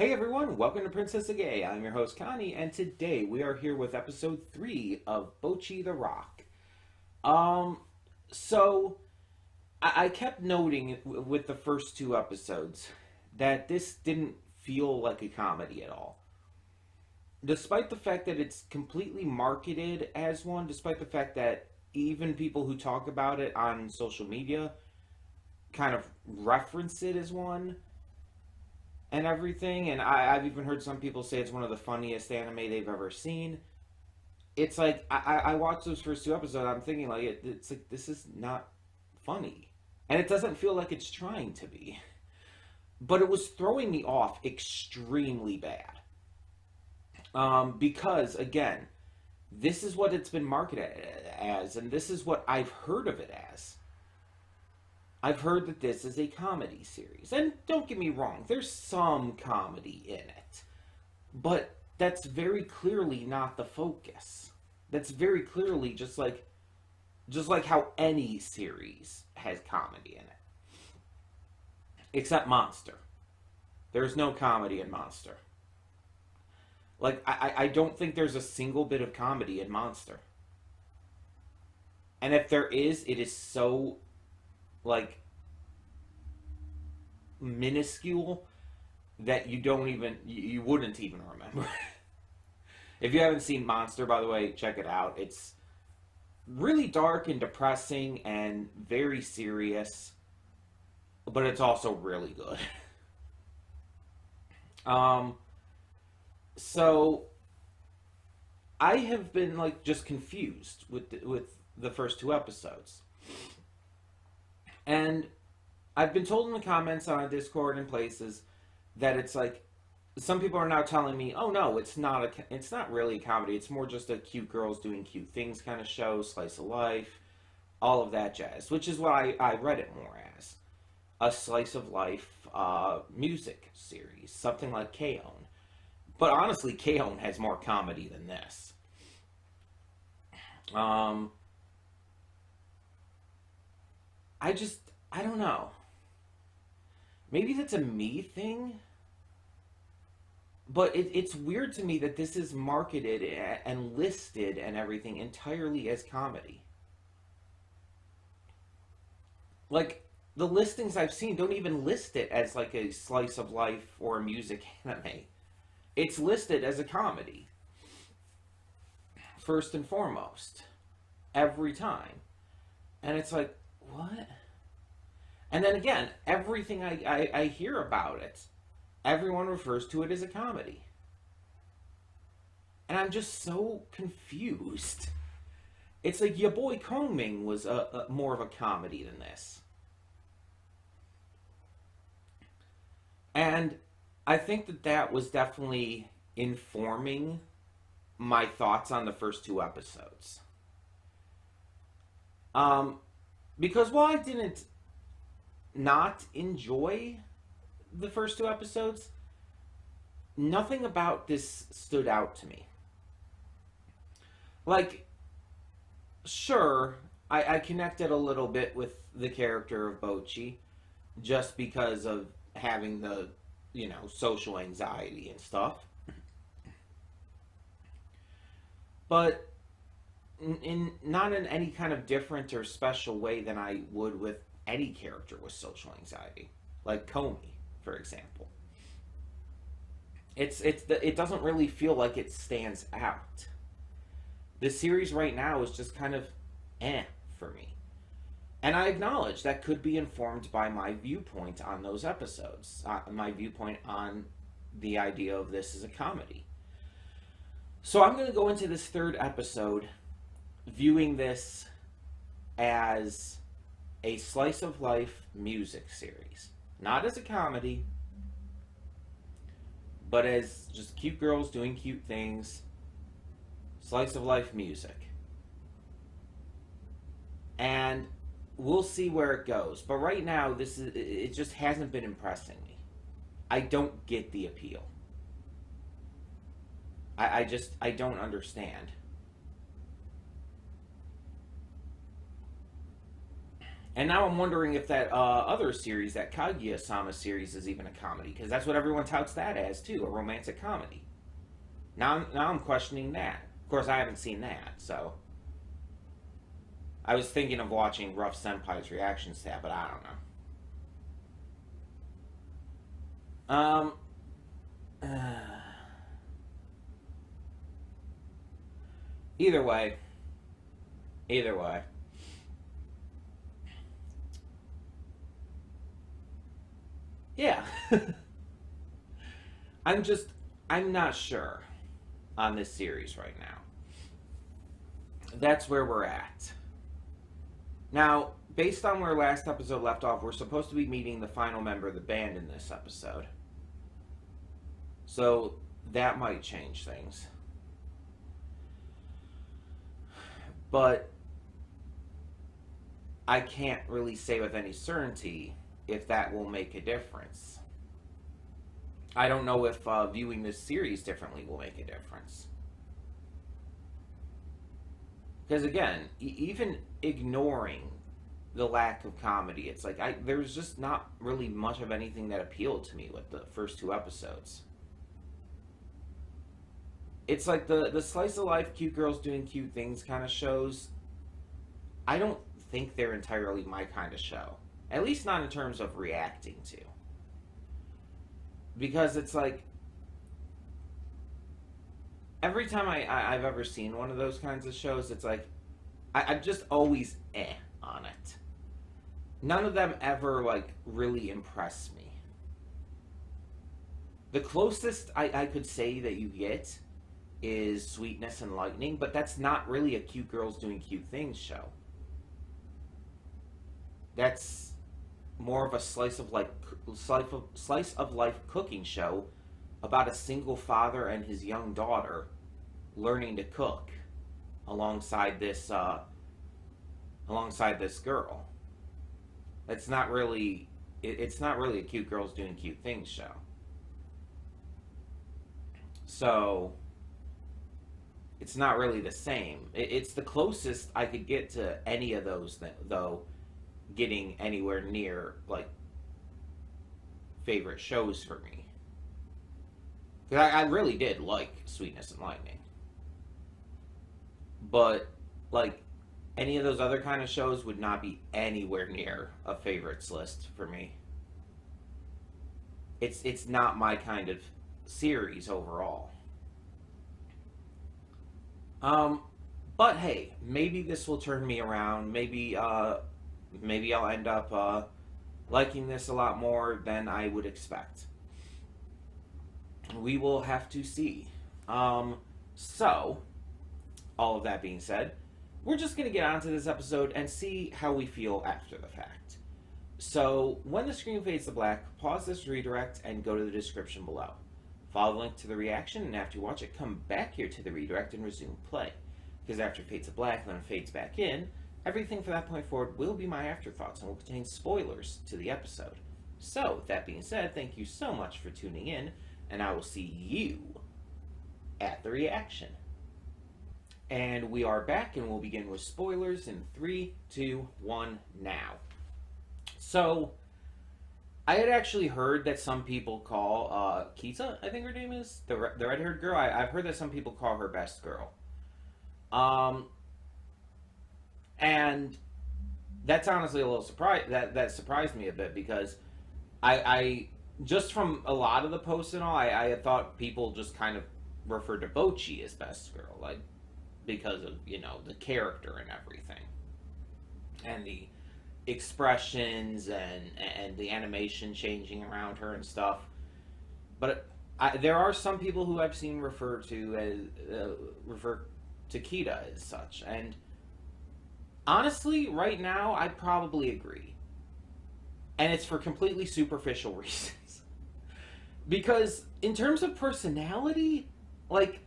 Hey everyone, welcome to Princess of Gay. I'm your host Connie, and today we are here with episode 3 of Bocchi the Rock. Um, so I kept noting with the first two episodes that this didn't feel like a comedy at all. Despite the fact that it's completely marketed as one, despite the fact that even people who talk about it on social media kind of reference it as one, and everything. And I've even heard some people say it's one of the funniest anime they've ever seen. It's like I watched those first two episodes. I'm thinking like it's like this is not funny, and it doesn't feel like it's trying to be. But it was throwing me off extremely bad. Because again, this is what it's been marketed as, and this is what I've heard of it as. I've heard that this is a comedy series. And don't get me wrong, there's some comedy in it. But that's very clearly not the focus. That's very clearly just like how any series has comedy in it. Except Monster. There's no comedy in Monster. Like I don't think there's a single bit of comedy in Monster. And if there is, it is so like minuscule that you wouldn't even remember. If you haven't seen Monster, by the way, check it out. It's really dark and depressing and very serious, but it's also really good. um so I have been like just confused with the first two episodes. And I've been told in the comments on Discord and places that it's like some people are now telling me, "Oh no, it's not really a comedy. It's more just a cute girls doing cute things kind of show, slice of life, all of that jazz." Which is what I read it more as a slice of life music series, something like K-On! But honestly, K-On! Has more comedy than this. Um, I don't know. Maybe that's a me thing, but it's weird to me that this is marketed and listed and everything entirely as comedy. Like, the listings I've seen don't even list it as like a slice of life or a music anime. It's listed as a comedy, first and foremost, every time. And it's like, what? And then again, everything I hear about it, everyone refers to it as a comedy. And I'm just so confused. It's like your boy Kongming was more of a comedy than this. And I think that was definitely informing my thoughts on the first two episodes. Um, because while I didn't not enjoy the first two episodes, nothing about this stood out to me. Like, sure, I connected a little bit with the character of Bocchi just because of having the, social anxiety and stuff. But not in any kind of different or special way than I would with any character with social anxiety, like Connie, for example. It doesn't really feel like it stands out. The series right now is just kind of for me. And I acknowledge that could be informed by my viewpoint on those episodes, my viewpoint on the idea of this as a comedy. So I'm going to go into this third episode viewing this as a slice of life music series. Not as a comedy, but as just cute girls doing cute things, slice of life music. And we'll see where it goes. But right now, it just hasn't been impressing me. I don't get the appeal. I don't understand. And now I'm wondering if that other series, that Kaguya-sama series, is even a comedy, because that's what everyone touts that as too, a romantic comedy. Now I'm questioning that. Of course, I haven't seen that, so I was thinking of watching Rough Senpai's reactions to that, but I don't know. Either way, either way. Yeah. I'm just, I'm not sure on this series right now. That's where we're at. Now, based on where last episode left off, we're supposed to be meeting the final member of the band in this episode. So that might change things. But I can't really say with any certainty if that will make a difference. I don't know if viewing this series differently will make a difference. Because again, even ignoring the lack of comedy, it's like there's just not really much of anything that appealed to me with the first two episodes. It's like the slice of life, cute girls doing cute things kind of shows. I don't think they're entirely my kind of show. At least not in terms of reacting to. Because it's like, every time I've ever seen one of those kinds of shows, it's like, I'm just always on it. None of them ever, like, really impress me. The closest I could say that you get is Sweetness and Lightning, but that's not really a cute girls doing cute things show. That's more of a slice of life cooking show about a single father and his young daughter learning to cook alongside this girl. It's not really a cute girls doing cute things show. So it's not really the same. It's the closest I could get to any of those, though, getting anywhere near, like, favorite shows for me. Because I really did like Sweetness and Lightning. But, like, any of those other kind of shows would not be anywhere near a favorites list for me. It's not my kind of series overall. But hey, maybe this will turn me around. Maybe I'll end up liking this a lot more than I would expect. We will have to see. So, all of that being said, we're just going to get on to this episode and see how we feel after the fact. So, when the screen fades to black, pause this redirect and go to the description below. Follow the link to the reaction, and after you watch it, come back here to the redirect and resume play. Because after it fades to black, then it fades back in, everything from that point forward will be my afterthoughts and will contain spoilers to the episode. So, with that being said, thank you so much for tuning in, and I will see you at the reaction. And we are back, and we'll begin with spoilers in 3, 2, 1, now. So, I had actually heard that some people call Kita, I think her name is, the red-haired girl. I've heard that some people call her best girl. And that's honestly a little surprise. That surprised me a bit, because I just from a lot of the posts and all, I had thought people just kind of referred to Bocchi as best girl, like, because of, you know, the character and everything, and the expressions and the animation changing around her and stuff. But there are some people who I've seen refer to Kita as such, and honestly, right now, I'd probably agree. And it's for completely superficial reasons. Because in terms of personality, like,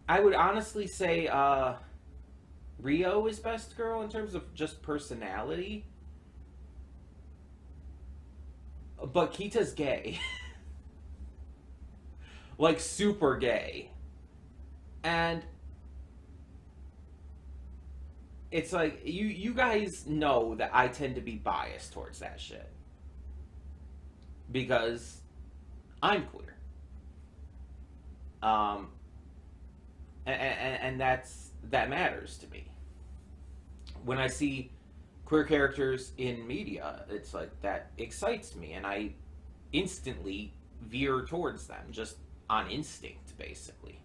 I would honestly say Rio is best girl in terms of just personality. But Kita's gay. Like, super gay. And it's like you guys know that I tend to be biased towards that shit because I'm queer. Um, and that matters to me. When I see queer characters in media, it's like that excites me, and I instantly veer towards them just on instinct, basically.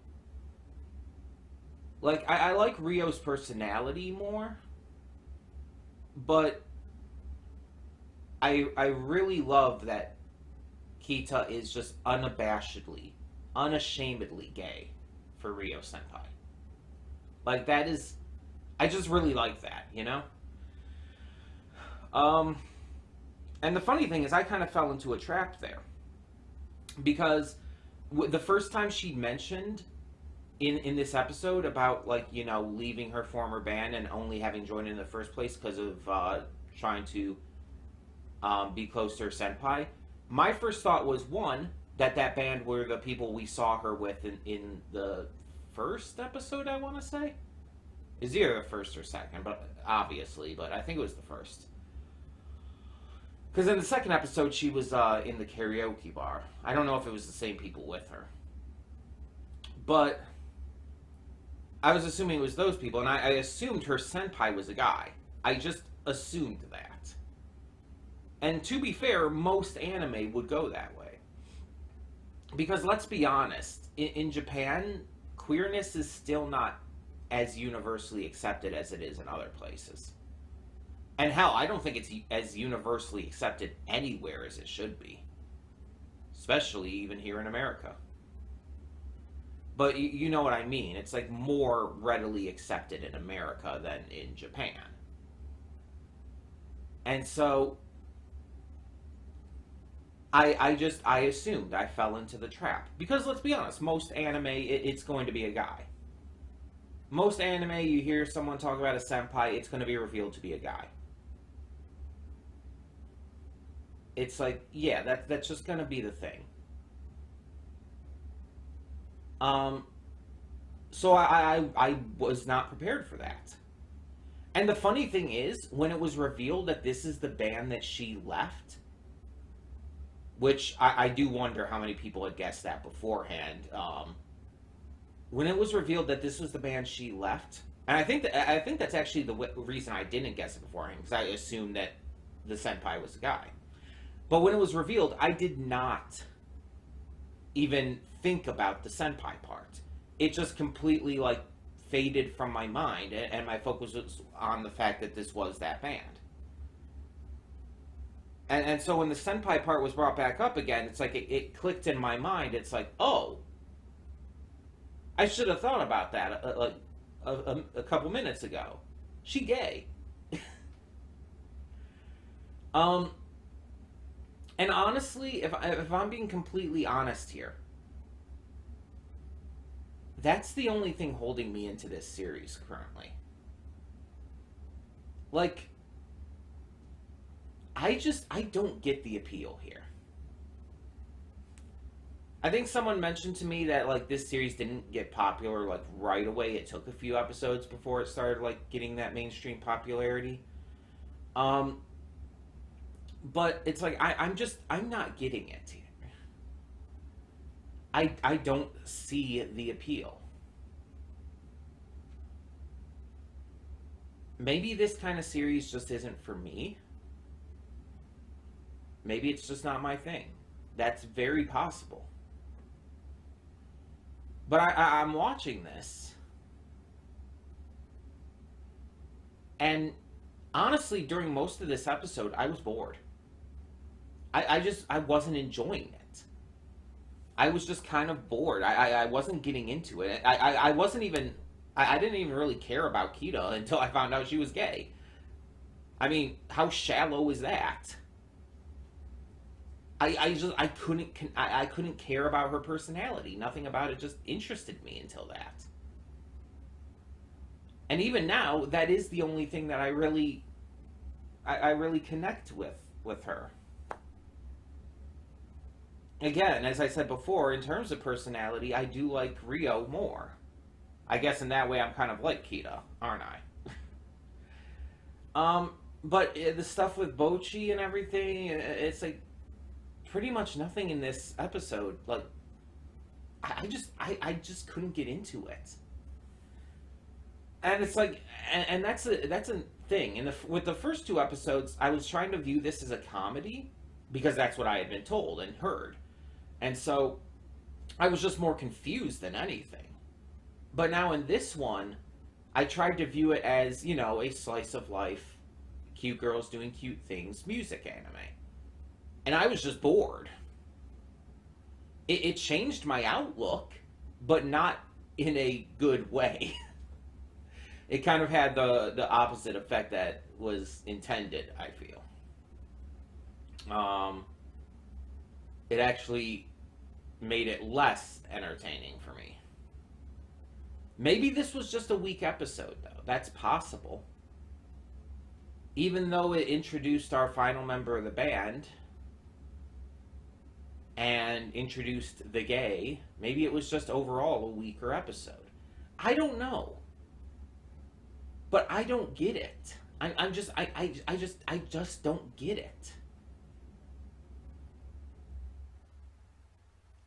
Like I like Rio's personality more, but I really love that Kita is just unashamedly gay for Rio Senpai. Like that is, I just really like that, you know. Um, and the funny thing is, I kind of fell into a trap there because the first time she mentioned in this episode about like leaving her former band and only having joined in the first place because of trying to be close to her senpai, my first thought was one that band were the people we saw her with in the first episode. I want to say is either the first or second, but obviously, but I think it was the first. Because in the second episode, she was in the karaoke bar. I don't know if it was the same people with her. But I was assuming it was those people, and I assumed her senpai was a guy. I just assumed that. And to be fair, most anime would go that way. Because let's be honest, in Japan, queerness is still not as universally accepted as it is in other places. And hell, I don't think it's as universally accepted anywhere as it should be. Especially even here in America. But you know what I mean. It's like more readily accepted in America than in Japan. And so I assumed I fell into the trap. Because let's be honest, most anime, it's going to be a guy. Most anime, you hear someone talk about a senpai, it's going to be revealed to be a guy. It's like, yeah, that's just going to be the thing. So I was not prepared for that. And the funny thing is, when it was revealed that this is the band that she left, which I do wonder how many people had guessed that beforehand. When it was revealed that this was the band she left, and I think that's actually the reason I didn't guess it beforehand, because I assumed that the senpai was a guy. But when it was revealed, I did not even think about the senpai part. It just completely like faded from my mind, and my focus was on the fact that this was that band. And so when the senpai part was brought back up again, it's like it clicked in my mind. It's like, oh, I should have thought about that like a couple minutes ago. She gay. And honestly, if I'm being completely honest here, that's the only thing holding me into this series currently. Like, I don't get the appeal here. I think someone mentioned to me that, like, this series didn't get popular, like, right away. It took a few episodes before it started, like, getting that mainstream popularity. But it's like, I'm not getting it here. I don't see the appeal. Maybe this kind of series just isn't for me. Maybe it's just not my thing. That's very possible. But I'm watching this. And honestly, during most of this episode, I was bored. I wasn't enjoying it. I was just kind of bored. I wasn't getting into it. I wasn't even... I didn't even really care about Kita until I found out she was gay. I mean, how shallow is that? I couldn't care about her personality. Nothing about it just interested me until that. And even now, that is the only thing that I really connect with her. Again, as I said before, in terms of personality, I do like Rio more. I guess in that way I'm kind of like Kita, aren't I? Um, but the stuff with Bocchi and everything, it's like pretty much nothing in this episode. Like, I just couldn't get into it. And it's like, and that's a thing. And with the first two episodes, I was trying to view this as a comedy because that's what I had been told and heard, and so I was just more confused than anything. But now in this one, I tried to view it as, a slice of life, cute girls doing cute things, music anime, and I was just bored. It changed my outlook, but not in a good way. It kind of had the opposite effect that was intended, I feel. Um, it actually made it less entertaining for me. Maybe this was just a weak episode, though. That's possible. Even though it introduced our final member of the band and introduced the gay, maybe it was just overall a weaker episode. I don't know. But I don't get it. I just don't get it.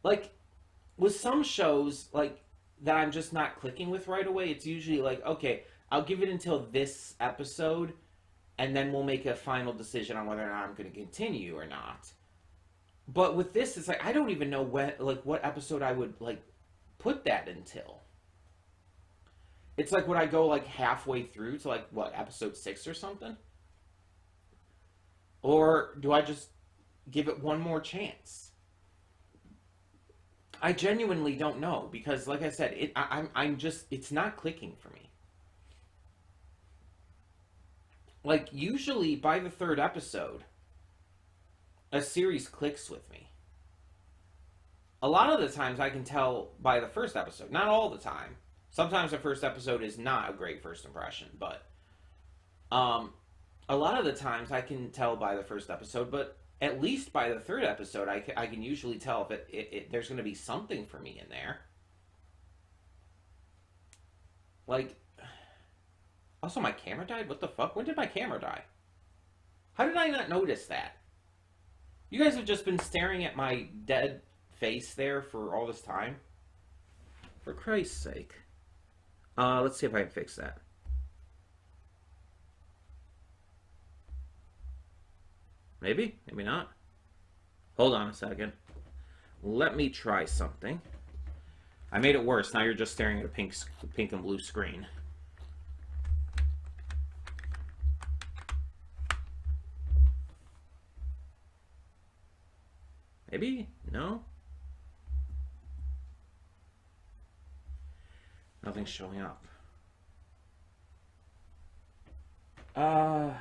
Like, with some shows, like, that I'm just not clicking with right away, it's usually like, okay, I'll give it until this episode, and then we'll make a final decision on whether or not I'm going to continue or not. But with this, it's like, I don't even know what episode I would, like, put that until. It's like, would I go, like, halfway through to, like, what, episode 6 or something? Or do I just give it one more chance? I genuinely don't know, because, like I said, I'm just, it's not clicking for me. Like, usually by the third episode, a series clicks with me. A lot of the times I can tell by the first episode. Not all the time. Sometimes the first episode is not a great first impression, but a lot of the times I can tell by the first episode, but at least by the third episode, I can usually tell if there's going to be something for me in there. Like, also my camera died? What the fuck? When did my camera die? How did I not notice that? You guys have just been staring at my dead face there for all this time? For Christ's sake. Let's see if I can fix that. Maybe? Maybe not. Hold on a second. Let me try something. I made it worse. Now you're just staring at a pink and blue screen. Maybe? No? Nothing's showing up. I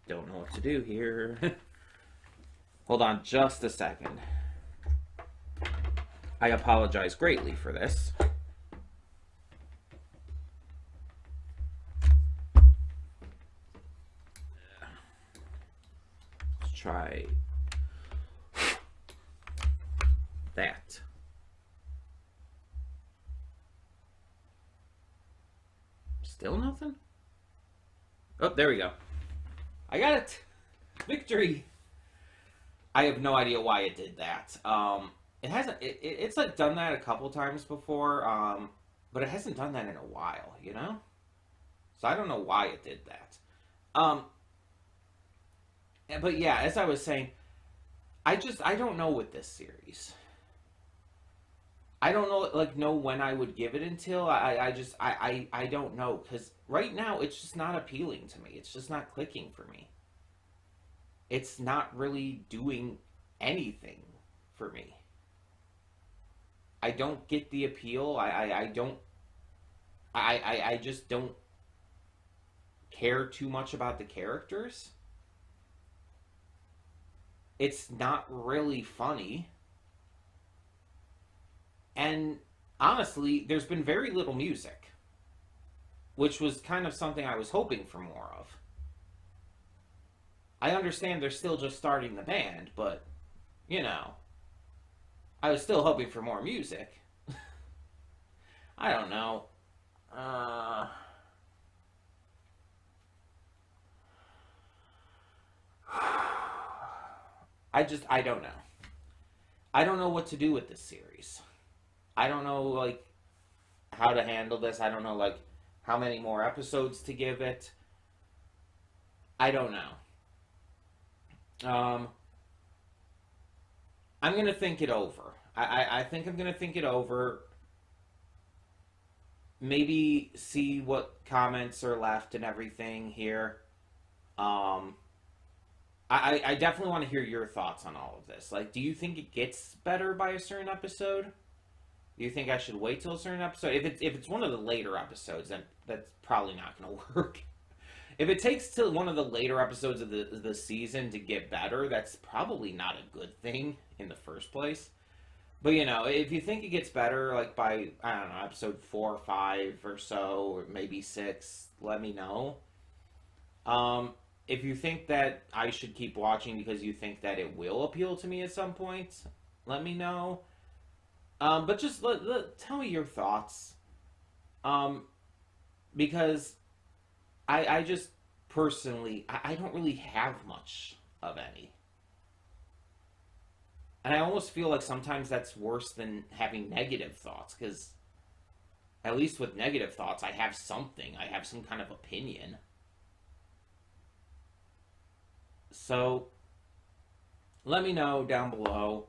don't know what to do here. Hold on just a second. I apologize greatly for this. Let's try that. Still nothing? Oh, there we go. I got it! Victory! I have no idea why it did that. It hasn't. It's like done that a couple times before, but it hasn't done that in a while, you know. So I don't know why it did that. But yeah, as I was saying, I don't know with this series. I don't know when I would give it until. I don't know, because right now it's just not appealing to me. It's just not clicking for me. It's not really doing anything for me. I don't get the appeal. I just don't care too much about the characters. It's not really funny. And honestly, there's been very little music, which was kind of something I was hoping for more of. I understand they're still just starting the band, but, I was still hoping for more music. I don't know. I don't know. I don't know what to do with this series. I don't know, like, how to handle this. I don't know, like, how many more episodes to give it. I don't know. I'm going to think it over. I think I'm going to think it over. Maybe see what comments are left and everything here. Um, I definitely want to hear your thoughts on all of this. Like, do you think it gets better by a certain episode? Do you think I should wait till a certain episode? If it's one of the later episodes, then that's probably not going to work. If it takes till one of the later episodes of the season to get better, that's probably not a good thing in the first place. But if you think it gets better, like by I don't know, episode 4 or 5 or so, or maybe 6, let me know. If you think that I should keep watching because you think that it will appeal to me at some point, let me know. But just tell me your thoughts. Um, because I just personally, I don't really have much of any. And I almost feel like sometimes that's worse than having negative thoughts, because at least with negative thoughts, I have something. I have some kind of opinion. So let me know down below.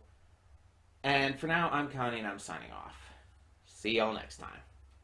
And for now, I'm Connie and I'm signing off. See y'all next time.